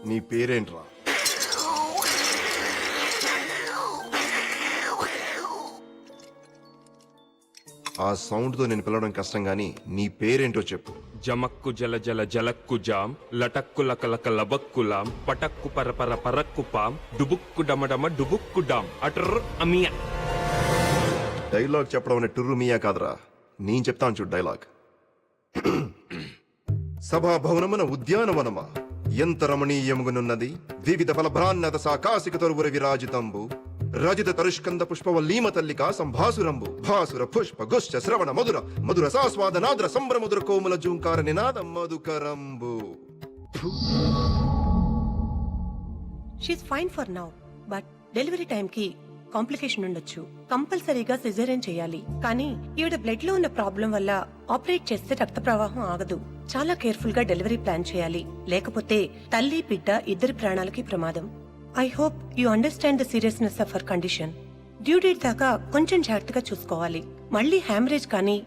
నీ పేరేంట్రా? ఆ సౌండ్ తో నేను పిలవడం కష్టం గానీ నీ పేరేంటో చెప్పు. జమక్కు జల జల జలక్కు జాం, లటక్కు లకలక లబక్కులాం, పటక్కు పరపర పరక్కు పాం, డుబుక్కు డమడమ డుబుక్కు డాం, అటర్ అమియా. డైలాగ్ చెప్పడం అనే టుర్రు మియా కాదురా, నేను చెప్తాను చూడు డైలాగ్. సభాభవనమున ఉద్యానవనమా ఎంత రమణీయముగునున్నది, వివిధ ఫలభ్రాన్నత సాకాశిక తరువుర విరాజితంబు, రజిత తరుష్కంద పుష్పవల్లీమ తల్లికా సంభాసురంబు, భాసుర పుష్ప గుశ్చ శ్రవణ మధుర మధుర సాస్వాద నాద్ర సంభ్రమధుర కోమల జూంకార నినాద మధుకరంబు. She's fine for now, but delivery time కి కాంప్లికేషన్ ఉండొచ్చు. కంపల్సరీగా సిజేరియన్ చేయాలి. కానీ ఈవిడ బ్లడ్ లో ఉన్న ప్రాబ్లం వల్ల ఆపరేట్ చేస్తే రక్త ప్రవాహం ఆగదు. చాలా కేర్ఫుల్ గా డెలివరీ ప్లాన్ చేయాలి, లేకపోతే తల్లి బిడ్డ ఇద్దరి ప్రాణాలకి ప్రమాదం. I hope you understand the seriousness of her condition. Due date దాకా కొంచెం జాగ్రత్తగా చూసుకోవాలి. మళ్ళీ హ్యామరేజ్ కానీ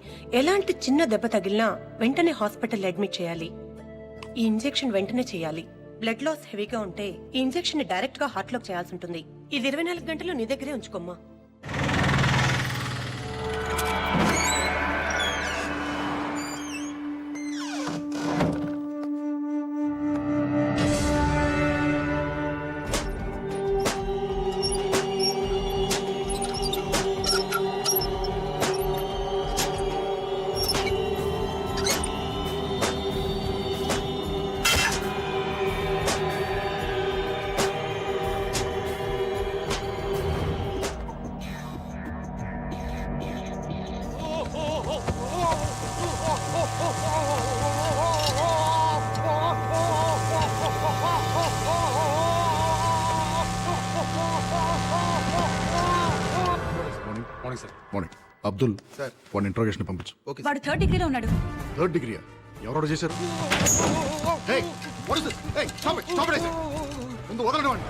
ఎలాంటి చిన్న దెబ్బ తగిలినా వెంటనే హాస్పిటల్ అడ్మిట్ చేయాలి. ఈ ఇంజెక్షన్ వెంటనే చేయాలి. బ్లడ్ లాస్ హెవీగా ఉంటే ఈ ఇంజెక్షన్ డైరెక్ట్ గా హార్ట్ లోకి చేయాల్సి ఉంటుంది. ఇది 24 గంటలు నీ దగ్గరే ఉంచుకోమ్మా. మార్నింగ్. అబ్దుల్ సార్. వాడిని ఇంట్రోగేషన్ పంపించు. వాడు 3rd డిగ్రీలో ఉన్నాడు. 3rd డిగ్రీయా? ఎవరు చేశారు? Hey, what is this? Hey, stop it, stop it, I said. ముందు వదలండి వాడిని.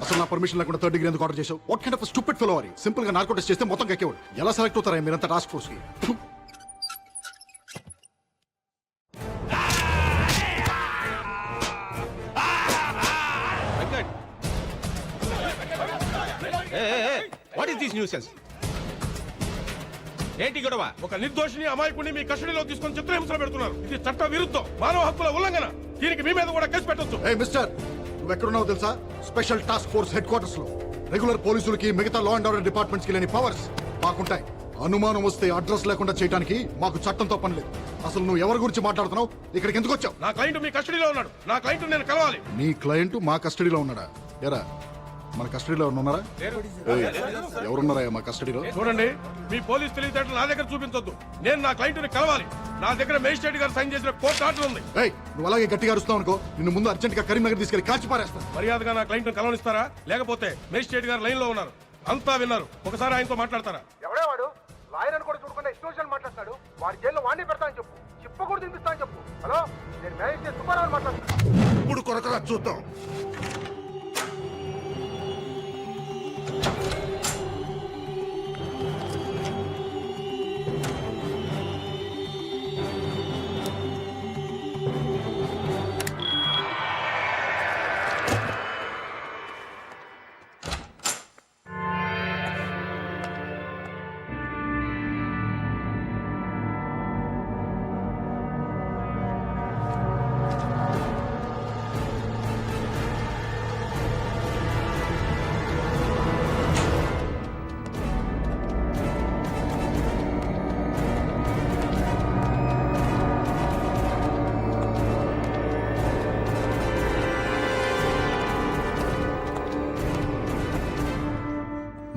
అసలు నా పర్మిషన్ లేకుండా 3rd డిగ్రీ ఎందుకు ఆర్డర్ చేశావు? What kind of stupid fellow are you? Simple గా నార్కో టెస్ట్ చేస్తే మొత్తం కక్కేవాడు. ఎలా సెలెక్ట్ అవుతారా మీరంతా టాస్క్ ఫోర్స్ కి? What is this nuisance? ఏంటి గొడవ? ఒక నిర్దోషిని అమాయకుడిని మీ కస్టడీలో తీసుకొని చిత్రహింసలు పెడుతున్నారు. ఇది చట్ట విరుద్ధం, మానవ హక్కుల ఉల్లంఘన. దీనికి మీ మీద కూడా కేసు పెట్టొచ్చు. ఏ మిస్టర్, నువ్వు ఎక్కడున్నావు తెలుసా? Special task force head quarters లో. రెగ్యులర్ పోలీసులకి మిగతా లా అండ్ ఆర్డర్ డిపార్ట్మెంట్స్ కి లేని పవర్స్ మాకుంటాయి. అనుమానం వస్తే అడ్రస్ లేకుండా చేయడానికి మాకు చట్టంతో పని లేదు. అసలు నువ్వు ఎవరి గురించి మాట్లాడుతున్నావు? ఇక్కడికి ఎందుకు వచ్చావు? నా క్లయింట్ మీ కస్టడీలో ఉన్నాడు. నా క్లయింట్ నేను కలవాలి. నీ క్లయింట్ మా కస్టడీలో ఉన్నాడా? ఎరా, మన కస్టడీలో ఉన్నారా? ఎవరున్నారా మా కస్టడీలో? చూడండి, మీ పోలీస్ తెలివితేటలు నా దగ్గర చూపించొద్దు. నేను నా క్లయింట్ ని కలవాలి. నా దగ్గర మేజిస్ట్రేట్ గారు సైన్ చేసిన కోర్టు ఆర్డర్ ఉంది. నువ్వు అలాగే గట్టిగా అరుస్తావు అనుకో, నిన్ను ముందు అర్జెంట్ గా కరీంనగర్ తీసుకెళ్లి కాల్చి పారేస్తాను. మర్యాదగా నా క్లయింట్ ని కలవనిస్తారా? లేకపోతే మేజిస్ట్రేట్ గారు లైన్ లో ఉన్నారు, అంతా విన్నారు. ఒకసారి ఆయనతో మాట్లాడతారా? ఎవడేవాడు? లాయర్ అని కూడా చూడకుండా ఎక్స్టోషన్ మాట్లాడతాడు. వాడి జైల్లో వాడిని పెడతా అని చెప్పు, చిప్ప కూడా తినిపిస్తా అని చెప్పు. హలో, నేను మేనేజ్ సుబ్బారావు మాట్లాడుతాను. ఇప్పుడు కొరకగా చూద్దాం.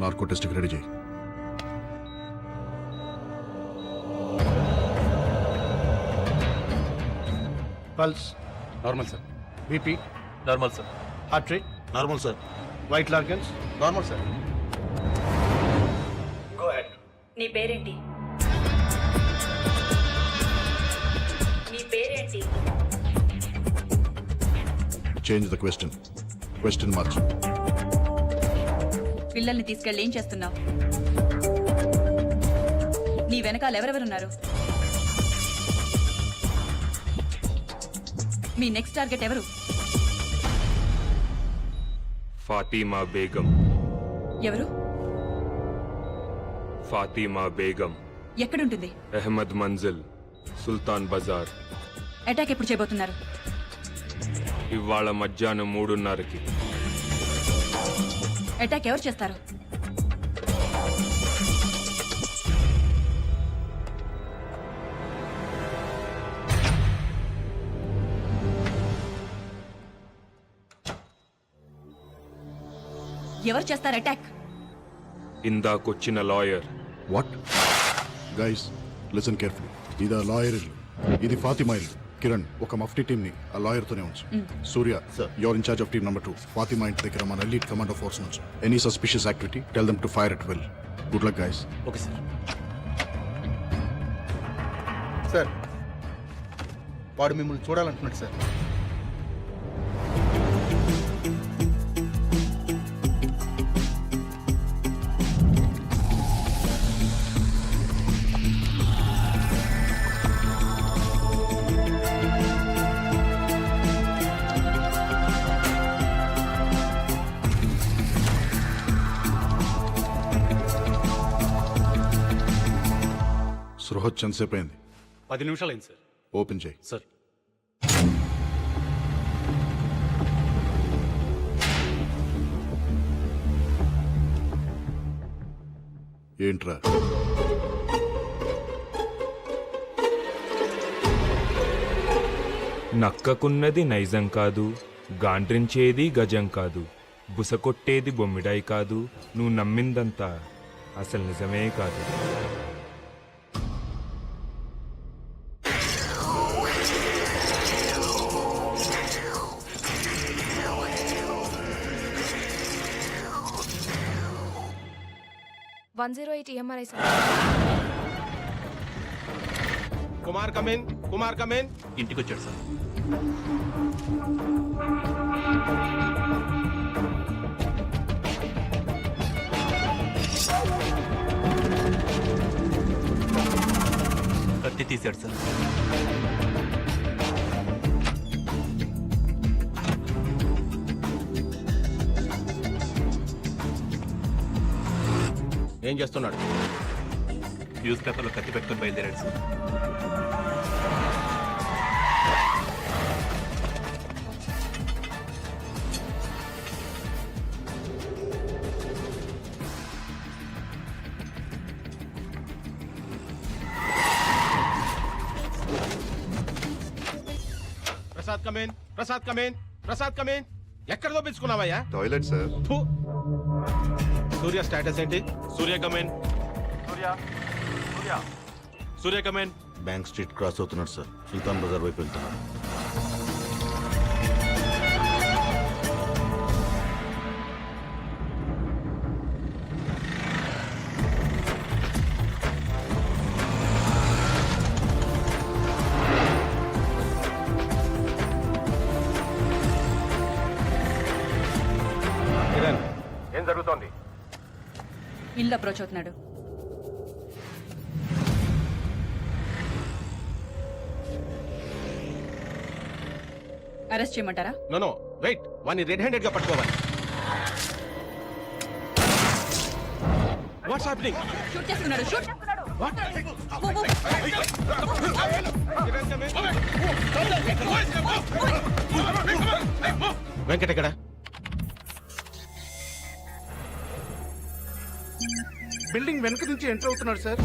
నార్కో టెస్ట్కి రెడీ చేయి. Pulse normal sir. BP normal sir. Heart rate normal sir. White లార్గన్స్ నార్మల్ సార్. Go ahead. నీ పేరేంటి? నీ పేరేంటి? చేంజ్ ద క్వశ్చన్ మార్చు. పిల్లల్ని తీసుకెళ్ళి ఏం చేస్తున్నావు? నీ వెనకాల ఎవరెవరున్నారు? మీ నెక్స్ట్ టార్గెట్ ఎవరు? ఫాతిమా బేగం. ఎవరు? ఫాతిమా బేగం. ఎక్కడుంటుంది? అహ్మద్ మంజిల్, సుల్తాన్ బజార్. అటాక్ ఎప్పుడు చేయబోతున్నారు? ఇవాళ మధ్యాహ్నం 3:30కి. అటాక్ ఎవరు చేస్తారు? ఎవరు చేస్తారు అటాక్? ఇందాకొచ్చిన lawyer. What guys listen carefully. ఇది ఆ లాయర్ ఇల్లు, ఇది ఫాతిమా ఇల్లు. కిరణ్, ఒక మఫ్టీ టీమ్ ని ఆ లాయర్ తోనే ఉంచు. Surya, your in charge of team number 2. Fatima ఇంటి దగ్గర మన ఎలీట్ కమాండో ఫోర్స్ నుంచి any suspicious activity tell them to fire at will. Good luck guys. Okay sir. Sir వాడు మిమ్మల్ని చూడాలంటున్నాడు సార్. సృహత్ ఎంతసేపు అయింది? 10 నిమిషాలు అయింది సార్. ఓపెన్ చేయి. సార్ ఏంట్రా? నక్కకున్నది నైజం కాదు, గాండ్రించేది గజం కాదు, బుసకొట్టేది బొమ్మిడాయి కాదు, నువ్వు నమ్మిందంతా అసలు నిజమే కాదు. EMRI sir. Kumar come in. Kumar come in. ఇంటికి వచ్చాడు సార్. కత్తి తీశాడు సార్. ఏం చేస్తున్నాడు? న్యూస్ పేపర్లో కత్తి పెట్టుకుని బయలుదేరాడు సార్. Prasad come in. Prasad come in. Prasad come in. ఎక్కడ దోపించుకున్నావయ్యా? Toilet sir. ఫు. సూర్య స్టేటస్ ఏంటి? Surya come in. Surya come in. Bank street cross అవుతున్నాడు సార్. సుల్తాన్ బజార్ వైపు వెళ్తున్నాడు. కిరణ్, ఏం జరుగుతోంది? ఇల్లు అప్రోచ్ అవుతున్నాడు. అరెస్ట్ చేయమంటారా? No no wait. వాడిని రెడ్ హ్యాండెడ్ గా పట్టుకోవాలి. What's happening? షూట్ చేస్తున్నాడు. షూట్. వెంకట్ ఎక్కడ? బిల్డింగ్ వెనక నుంచి ఎంటర్ అవుతున్నాడు సార్.